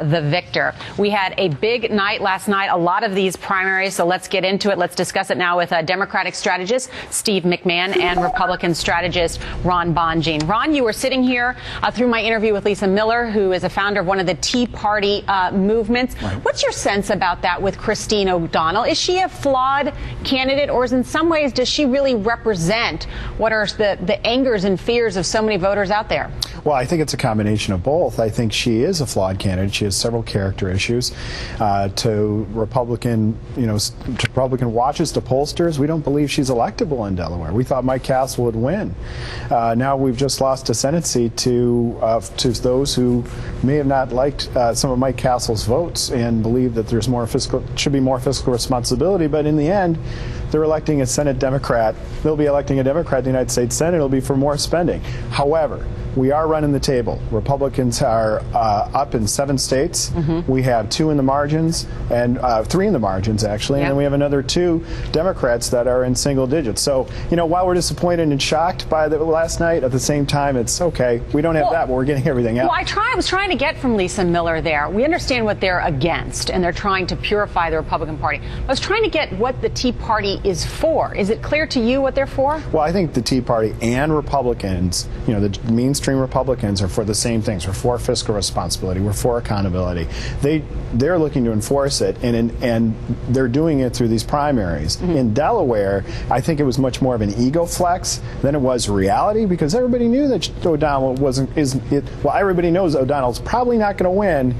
the victor. We had a big night last night, a lot of these primaries, so let's get into it. Let's discuss it now with Democratic strategist Steve McMahon and Republican strategist Ron Bonjean. Ron, you were sitting here through my interview with Lisa Miller, who is a founder of one of the Tea Party movements. Right. What's your sense about that with Christine O'Donnell? Is she a flawed candidate, or in some ways does she really represent what are the angers and fears of so many voters out there? Well, I think it's a combination of both. I think she is a flawed candidate. She has several character issues. To Republican watchers, to pollsters, we don't believe she's electable in Delaware. We thought Mike Castle would win. Now we've just lost a Senate seat to those who may have not liked some of Mike Castle's votes and believe that there's should be more fiscal responsibility. But in the end, they're electing a Senate Democrat. They'll be electing a Democrat in the United States Senate. It'll be for more spending. However, we are running the table. Republicans are up in 7 states. Mm-hmm. We have 2 in the margins, and 3 in the margins, actually. Yep. And then we have another 2 Democrats that are in single digits. So, while we're disappointed and shocked by the last night, at the same time, it's okay. We don't have that, but we're getting everything else. Well, I was trying to get from Lisa Miller there. We understand what they're against, and they're trying to purify the Republican Party. I was trying to get what the Tea Party is for. Is it clear to you what they're for? Well, I think the Tea Party and Republicans, the mainstream Republicans, are for the same things. We're for fiscal responsibility. We're for accountability. They're looking to enforce it, and they're doing it through these primaries. Mm-hmm. In Delaware, I think it was much more of an ego flex than it was reality, because everybody knew that O'Donnell everybody knows O'Donnell's probably not going to win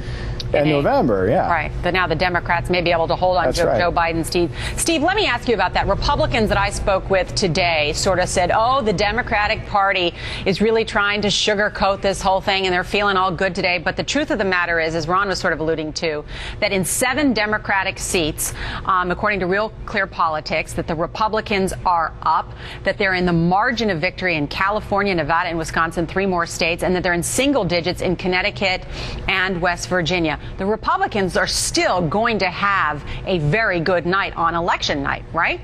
in November, yeah. Right. But now the Democrats may be able to hold on to Joe Biden, Steve. Steve, let me ask you about that. Republicans that I spoke with today sort of said, the Democratic Party is really trying to sugarcoat this whole thing, and they're feeling all good today. But the truth of the matter is, as Ron was sort of alluding to, that in 7 Democratic seats, according to Real Clear Politics, that the Republicans are up, that they're in the margin of victory in California, Nevada, and Wisconsin, 3 more states, and that they're in single digits in Connecticut and West Virginia. The Republicans are still going to have a very good night on election night, right?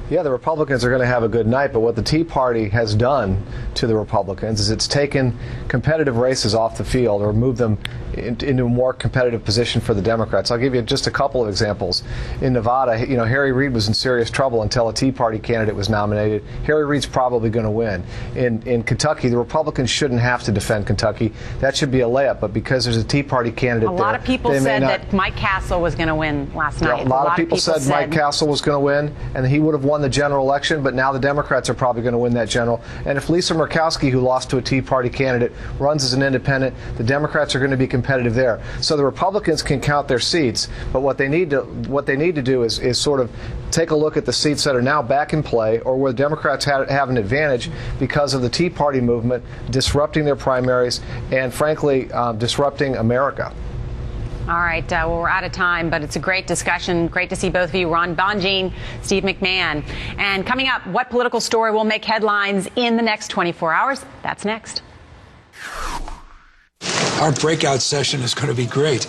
Yeah, the Republicans are going to have a good night, but what the Tea Party has done to the Republicans is it's taken competitive races off the field or moved them into a more competitive position for the Democrats. I'll give you just a couple of examples. In Nevada, Harry Reid was in serious trouble until a Tea Party candidate was nominated. Harry Reid's probably going to win. In Kentucky, the Republicans shouldn't have to defend Kentucky. That should be a layup, but because there's a Tea Party candidate there, a lot of people said that Mike Castle was going to win last night. A lot of people said Mike Castle was going to win, and he would have won the general election, but now the Democrats are probably going to win that general. And if Lisa Murkowski, who lost to a Tea Party candidate, runs as an independent, the Democrats are going to be competitive there. So the Republicans can count their seats, but what they need to do is sort of take a look at the seats that are now back in play, or where the Democrats have an advantage because of the Tea Party movement disrupting their primaries and, frankly, disrupting America. All right. Well, we're out of time, but it's a great discussion. Great to see both of you, Ron Bonjean, Steve McMahon. And coming up, what political story will make headlines in the next 24 hours? That's next. Our breakout session is going to be great.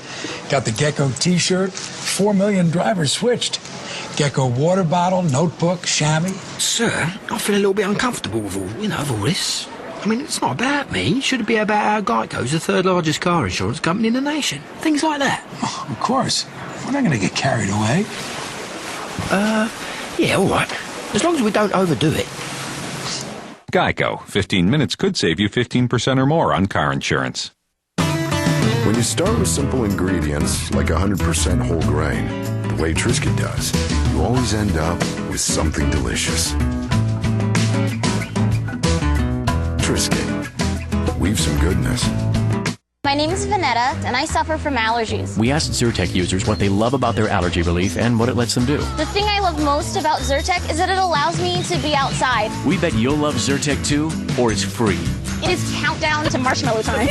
Got the Gecko T-shirt. 4 million drivers switched. Gecko water bottle, notebook, chamois. Sir, I feel a little bit uncomfortable with all this. I mean, it's not about me. It should be about how Geico's the 3rd largest car insurance company in the nation. Things like that. Oh, of course. We're not going to get carried away. Yeah, all right. As long as we don't overdo it. Geico. 15 minutes could save you 15% or more on car insurance. When you start with simple ingredients like 100% whole grain, the way Triscuit does, you always end up with something delicious. Triscuit. We've some goodness. My name is Vanetta, and I suffer from allergies. We asked Zyrtec users what they love about their allergy relief and what it lets them do. The thing I love most about Zyrtec is that it allows me to be outside. We bet you'll love Zyrtec too, or it's free. It is countdown to marshmallow time.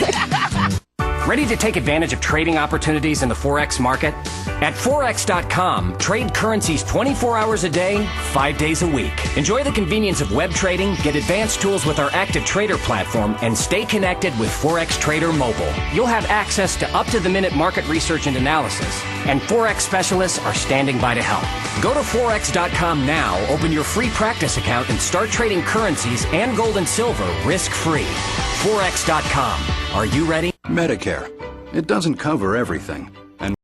Ready to take advantage of trading opportunities in the Forex market? At Forex.com, trade currencies 24 hours a day, 5 days a week. Enjoy the convenience of web trading, get advanced tools with our Active Trader platform, and stay connected with Forex Trader Mobile. You'll have access to up-to-the-minute market research and analysis, and Forex specialists are standing by to help. Go to Forex.com now, open your free practice account, and start trading currencies and gold and silver risk-free. Forex.com. Are you ready? Medicare. It doesn't cover everything,